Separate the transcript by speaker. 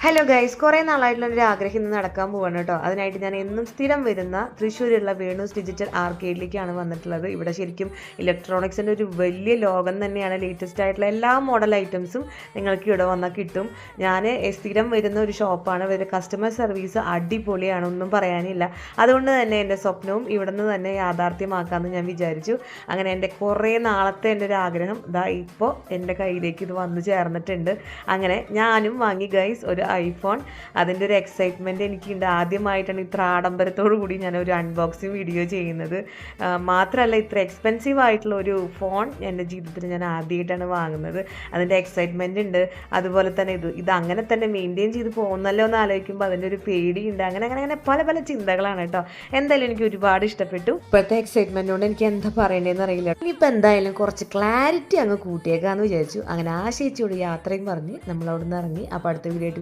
Speaker 1: Hello guys, കുറേ നാളായിട്ടുള്ള ഒരു ആഗ്രഹം ഇന്ന് നടക്കാൻ പോവാണ് കേട്ടോ. അതിനായിട്ട് ഞാൻ എന്നും സ്ഥിരം വരുന്ന തൃശ്ശൂരുള്ള വേണൂസ് ഡിജിറ്റൽ ആർക്കേഡിലേക്കാണ് വന്നിട്ടുള്ളത്. ഇവിടെ ശരിക്കും ഇലക്ട്രോണിക്സിൻ്റെ ഒരു വലിയ ലോകം തന്നെയാണ്. ലേറ്റസ്റ്റ് ആയിട്ടുള്ള എല്ലാ മോഡൽ ഐറ്റംസും നിങ്ങൾക്ക് ഇവിടെ വന്നാൽ കിട്ടും. ഞാൻ സ്ഥിരം വരുന്ന ഒരു ഷോപ്പാണ്. ഇവരുടെ കസ്റ്റമർ സർവീസ് അടിപൊളിയാണ്, ഒന്നും പറയാനില്ല. അതുകൊണ്ട് തന്നെ എൻ്റെ സ്വപ്നവും ഇവിടെ നിന്ന് തന്നെ യാഥാർത്ഥ്യമാക്കാമെന്ന് ഞാൻ വിചാരിച്ചു. അങ്ങനെ എൻ്റെ കുറേ നാളത്തെ എൻ്റെ ഒരു ആഗ്രഹം ഇതാ ഇപ്പോൾ എൻ്റെ കയ്യിലേക്ക് ഇത് വന്നു ചേർന്നിട്ടുണ്ട്. അങ്ങനെ ഞാനും വാങ്ങി ഗൈസ് ഒരു ഐഫോൺ. അതിൻ്റെ ഒരു എക്സൈറ്റ്മെൻറ്റ് എനിക്കുണ്ട്. ആദ്യമായിട്ടാണ് ഇത്ര ആഡംബരത്തോടു കൂടി ഞാനൊരു അൺബോക്സിങ് വീഡിയോ ചെയ്യുന്നത്. മാത്രമല്ല ഇത്ര എക്സ്പെൻസീവ് ആയിട്ടുള്ള ഒരു ഫോൺ എൻ്റെ ജീവിതത്തിൽ ഞാൻ ആദ്യമായിട്ടാണ് വാങ്ങുന്നത്. അതിൻ്റെ എക്സൈറ്റ്മെൻറ്റ് ഉണ്ട്. അതുപോലെ തന്നെ ഇത് അങ്ങനെ തന്നെ മെയിൻറ്റെയിൻ ചെയ്ത് പോകുന്നല്ലോ എന്ന് ആലോചിക്കുമ്പോൾ അതിൻ്റെ ഒരു പേടിയുണ്ട്. അങ്ങനെ അങ്ങനെ അങ്ങനെ പല പല ചിന്തകളാണ് കേട്ടോ. എന്തായാലും എനിക്ക് ഒരുപാട് ഇഷ്ടപ്പെട്ടു. ഇപ്പോഴത്തെ എക്സൈറ്റ്മെൻറ്റ് കൊണ്ട് എനിക്ക് എന്താ പറയേണ്ടതെന്ന് അറിയില്ല. ഇനിയിപ്പോൾ എന്തായാലും കുറച്ച് ക്ലാരിറ്റി അങ്ങ് കൂട്ടിയേക്കാന്ന് വിചാരിച്ചു. അങ്ങനെ ആ ചേച്ചിയോട് യാത്രയും പറഞ്ഞ് നമ്മൾ അവിടെ നിന്ന് ഇറങ്ങി. അപ്പോൾ അടുത്ത വീഡിയോ